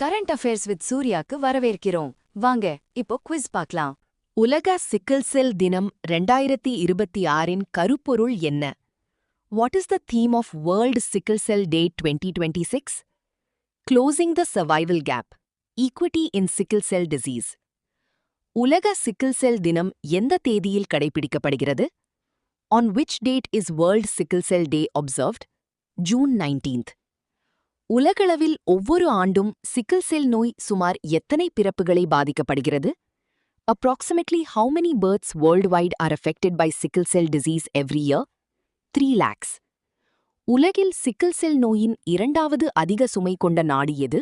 Current affairs with சூர்யாக்கு வரவேற்கிறோம். வாங்க இப்போ குவிஸ் பார்க்கலாம். உலக சிக்கிள் செல் தினம் 2026இன் கருப்பொருள் என்ன? What is the theme of World Sickle Cell Day 2026? Closing the survival gap. Equity in sickle cell disease. உலக சிக்கிள் செல் தினம் எந்த தேதியில் கடைபிடிக்கப்படுகிறது? On which date is World Sickle Cell Day observed? June 19th. உலகளவில் ஒவ்வொரு ஆண்டும் சிக்கிள் செல் நோய் சுமார் எத்தனை பிறப்புகளை பாதிக்கப்படுகிறது? Approximately how many births worldwide are affected by sickle cell disease every year? 3 lakhs. உலகில் சிக்கிள் செல் நோயின் இரண்டாவது அதிக சுமை கொண்ட நாடு எது?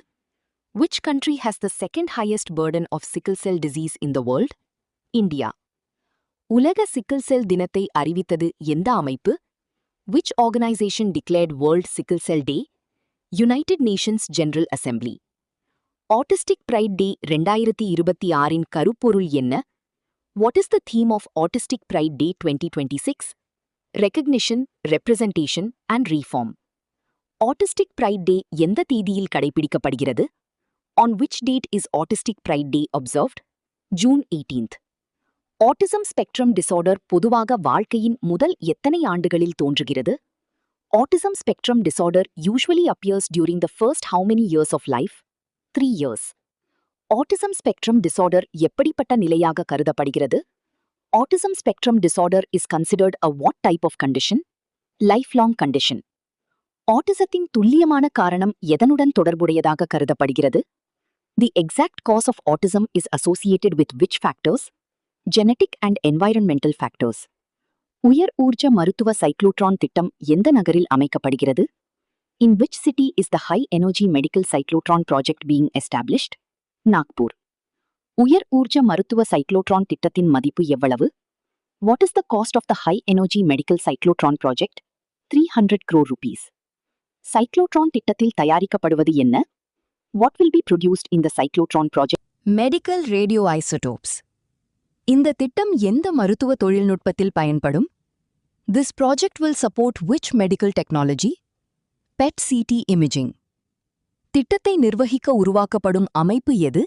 Which country has the second highest burden of sickle cell disease in the world? India. உலக சிக்கிள் செல் தினத்தை அறிவித்தது எந்த அமைப்பு? Which organization declared World Sickle Cell Day? United Nations General Assembly. Autistic Pride Day 2026இன் கருப்பொருள் என்ன? What is the theme of Autistic Pride Day 2026? Recognition, Representation and Reform. Autistic Pride Day எந்த தேதியில் கடைபிடிக்கப்படுகிறது? On which date is Autistic Pride Day observed? June 18th. Autism spectrum disorder பொதுவாக வாழ்க்கையின் முதல் எத்தனை ஆண்டுகளில் தோன்றுகிறது? Autism spectrum disorder usually appears during the first how many years of life? 3 years. Autism spectrum disorder எப்படிப்பட்ட நிலையாக கருதப்படுகிறது? Autism spectrum disorder is considered a what type of condition? Lifelong condition. Autismத்தின் துல்லியமான காரணம் எதனுடன் தொடர்புடையதாக கருதப்படுகிறது? The exact cause of autism is associated with which factors? Genetic and environmental factors. உயர் ஊர்ஜ மருத்துவ cyclotron திட்டம் எந்த நகரில் அமைக்கப்படுகிறது? In which city is the high energy medical cyclotron project being established? Nagpur. உயர் ஊர்ஜ மருத்துவ சைக்ளோட்ரான் திட்டத்தின் மதிப்பு எவ்வளவு? What is the cost of the high energy medical cyclotron project? 300 crore rupees. Cyclotron திட்டத்தில் தயாரிக்கப்படுவது என்ன? What will be produced in the cyclotron project? Medical radio isotopes. இந்த திட்டம் எந்த மருத்துவ தொழில்நுட்பத்தில் பயன்படும்? This project will support which medical technology? PET CT imaging. திட்டத்தை நிர்வகிக்க உருவாக்கப்படும் அமைப்பு எது?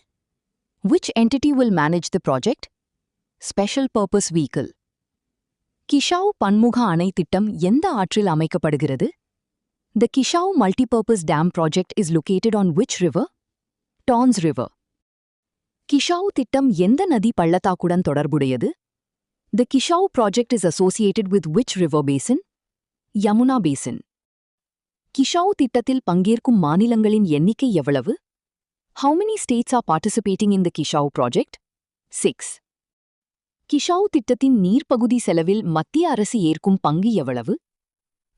Which entity will manage the project? Special Purpose Vehicle. Kishau பன்முக அணை திட்டம் எந்த ஆற்றில் அமைக்கப்படுகிறது? The Kishav Multipurpose Dam project is located on which river? Tons River. Kishau திட்டம் எந்த நதி பள்ளத்தாக்குடன் தொடர்புடையது? The Kishav project is associated with which river basin? Yamuna Basin. Kishau திட்டத்தில் பங்கேற்கும் மாநிலங்களின் எண்ணிக்கை எவ்வளவு? How many states are participating in the Kishav project? 6. Kishau திட்டத்தின் நீர்ப்பகுதி செலவில் மத்திய அரசு ஏற்கும் பங்கு எவ்வளவு?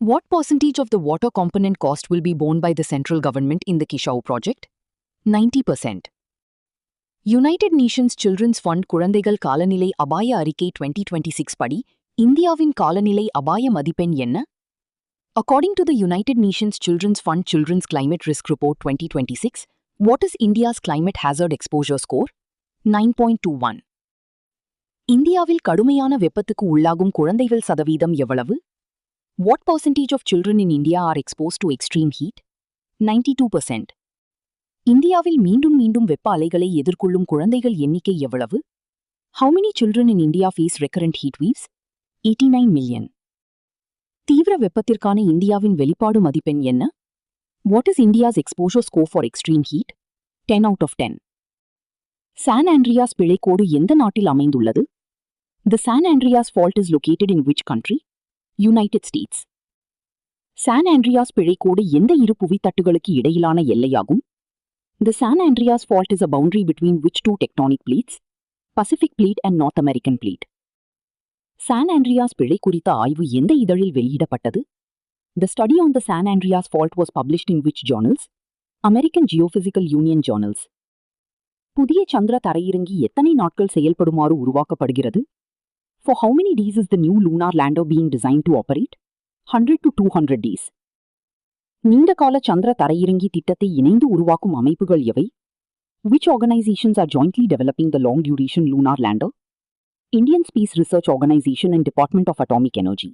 What percentage of the water component cost will be borne by the central government in the Kishav project? 90%. United Nations children's fund குழந்தைகள் காலநிலை அபாய அறிக்கை 2026 படி இந்தியாவின் காலநிலை அபாய மதிப்பெண் என்ன? According to the United Nations Children's Fund Children's Climate Risk Report 2026, what is India's climate hazard exposure score? 9.21. இந்தியாவில் கடுமையான வெப்பத்துக்கு உள்ளாகும் குழந்தைகள் சதவீதம் எவ்வளவு? What percentage of children in India are exposed to extreme heat? 92%. இந்தியாவில் மீண்டும் மீண்டும் வெப்ப அலைகளை எதிர்கொள்ளும் குழந்தைகள் எண்ணிக்கை எவ்வளவு? How many children in India face recurrent heat waves? 89 million. தீவிர வெப்பத்திற்கான இந்தியாவின் வெளிப்பாடு மதிப்பெண் என்ன? What is India's exposure score for extreme heat? 10 out of 10. San Andreas பிழைக்கோடு எந்த நாட்டில் அமைந்துள்ளது? The San Andreas Fault is located in which country? United States. San Andreas பிழைக்கோடு எந்த இரு புவித்தட்டுகளுக்கு இடையிலான எல்லையாகும்? The San Andreas Fault is a boundary between which two tectonic plates? Pacific Plate and North American Plate. San Andreas பிழை குறித்த ஆய்வு எந்த இதழில் வெளியிடப்பட்டது? The study on the San Andreas Fault was published in which journals? American Geophysical Union Journals. புதிய சந்திர தரையிறங்கி எத்தனை நாட்கள் செயல்படுமாறு உருவாக்கப்படுகிறது? For how many days is the new lunar lander being designed to operate? 100 to 200 days. நீண்டகால சந்திர தரையிறங்கி திட்டத்தை இணைந்து உருவாக்கும் அமைப்புகள் எவை? Which organizations are jointly developing the long-duration lunar lander? Indian Space Research Organization and Department of Atomic Energy.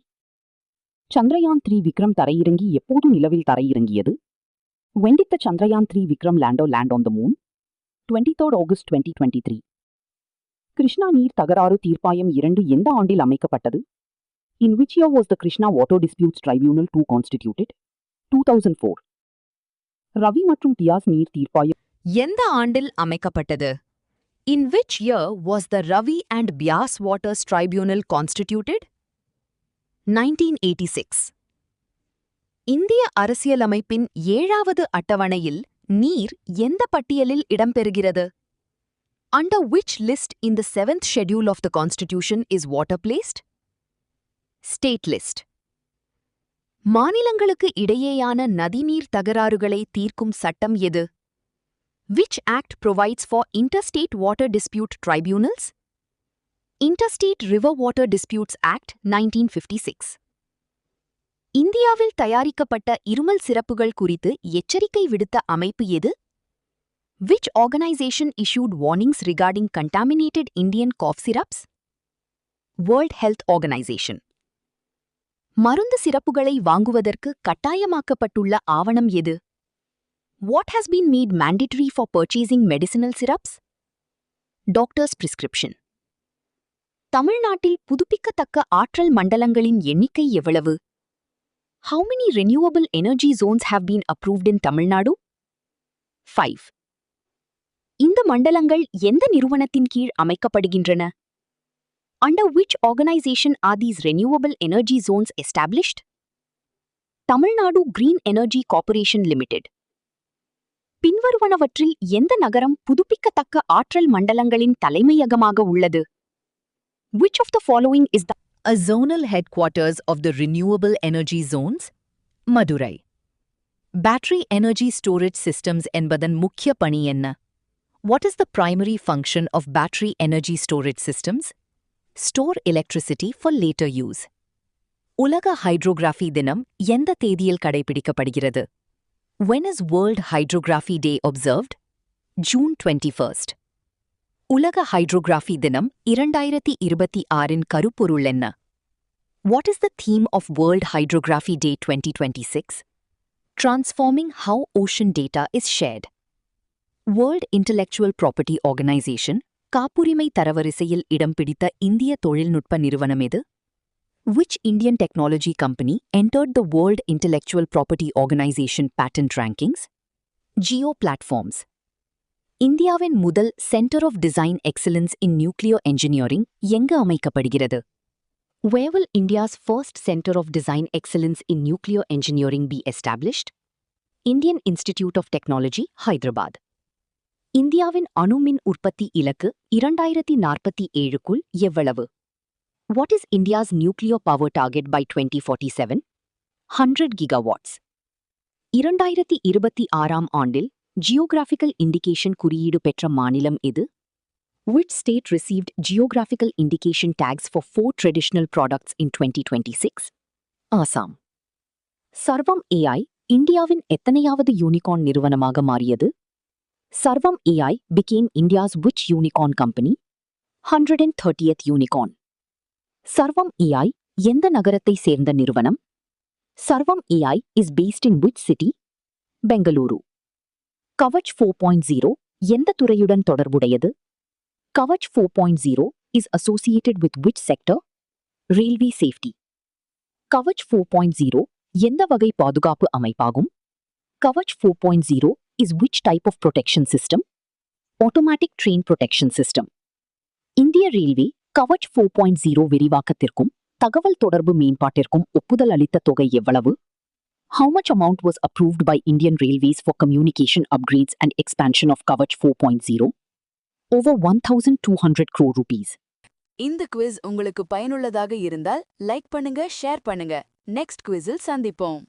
Chandrayaan 3 Vikram தரையிறங்கி எப்போது நிலவில் தரையிறங்கியது? When did the Chandrayaan-3 Vikram lander land on the moon? 23rd August 2023. Krishna நீர் தகராறு தீர்ப்பாயம் 2 எந்த ஆண்டில் அமைக்கப்பட்டது? In which year was the Krishna Water Disputes Tribunal 2 constituted? 2004. Ravi மற்றும் பியாஸ் நீர் தீர்ப்பாயம் எந்த ஆண்டில் அமைக்கப்பட்டது? In which year was the Ravi and Byas Waters Tribunal constituted? 1986. இந்திய அரசியலமைப்பின் 7வது அட்டவணையில் நீர் எந்த பட்டியலில் இடம்பெறுகிறது? Under which list in the 7th schedule of the Constitution is water placed? State list. மாநிலங்களுக்கு இடையேயான நதிநீர் தகராறுகளை தீர்க்கும் சட்டம் எது? Which act provides for interstate water dispute tribunals? Interstate River Water Disputes Act 1956. இந்தியாவில் தயாரிக்கப்பட்ட இருமல் சிரப்புகள் குறித்து எச்சரிக்கை விடுத்த அமைப்பு எது? Which organization issued warnings regarding contaminated Indian cough syrups? World Health Organization. மருந்து சிரப்புகளை வாங்குவதற்கு கட்டாயமாக்கப்பட்டுள்ள ஆவணம் எது? What has been made mandatory for purchasing medicinal syrups? Doctor's prescription. தமிழ்நாட்டில் புதுப்பிக்கத்தக்க ஆற்றல் மண்டலங்களின் எண்ணிக்கை எவ்வளவு? How many renewable energy zones have been approved in Tamil Nadu? 5. இந்த மண்டலங்கள் எந்த நிறுவனத்தின் கீழ் அமைக்கப்படுகின்றன? Under which organization are these renewable energy zones established? Tamil Nadu Green Energy Corporation Limited. பின்வருவனவற்றில் எந்த நகரம் புதுப்பிக்கத்தக்க ஆற்றல் மண்டலங்களின் தலைமையகமாக உள்ளது? Which of the following is the zonal headquarters of the renewable energy zones? Madurai. Battery energy storage systems என்பதன் முக்கிய பணி என்ன? What is the primary function of battery energy storage systems? Store electricity for later use. உலக hydrography தினம் எந்த தேதியில் கடைபிடிக்கப்படுகிறது? When is World Hydrography Day observed? June 21st. உலக ஹைட்ரோகிராஃபி தினம் 2026இன் கருப்பொருள் என்ன? What is the theme of World Hydrography Day 2026? Transforming how ocean data is shared. World Intellectual Property Organization காப்புரிமை தரவரிசையில் இடம் பிடித்த இந்திய தொழில்நுட்ப நிறுவனம் எது? Which Indian technology company entered the World Intellectual Property Organization patent rankings? Geo Platforms. இந்தியாவின் முதல் centre of design excellence in nuclear engineering எங்கு அமைக்கப்படுகிறது? Where will India's first Center of Design Excellence in Nuclear Engineering be established? Indian Institute of Technology, Hyderabad. இந்தியாவின் அணுமின் உற்பத்தி இலக்கு 2047க்குள் எவ்வளவு? What is India's nuclear power target by 2047? 100 gigawatts. 2026ஆம் ஆண்டில் geographical indication குறியீடு பெற்ற மாநிலம் எது? Which state received geographical indication tags for 4 traditional products in 2026? Assam. சர்வம் AI இந்தியாவின் எத்தனையாவது யூனிகார்ன் நிறுவனமாக மாறியது? சர்வம் AI became India's which unicorn company? 130th unicorn. சர்வம் AI எந்த நகரத்தை சேர்ந்த நிறுவனம்? சர்வம் AI is based in which city? Bengaluru. Kavach 4.0 எந்த துறையுடன் தொடர்புடையது? Kavach 4.0 is associated with which sector? Railway safety. Kavach 4.0 எந்த வகை பாதுகாப்பு அமைப்பாகும்? Kavach 4.0 is which type of protection system? Automatic train protection system. இந்திய ரயில்வே கவச் 4.0 விரிவாக்கத்திற்கும் தகவல் தொடர்பு மேம்பாட்டிற்கும் ஒப்புதல் அளித்த தொகை எவ்வளவு? How much amount was approved by Indian Railways for communication upgrades and expansion of Kavach 4.0? Over 1,200 crore rupees. இந்த குவிஸ் உங்களுக்கு பயனுள்ளதாக இருந்தால் லைக் பண்ணுங்க, ஷேர் பண்ணுங்க. நெக்ஸ்ட் குவிஸில் சந்திப்போம்.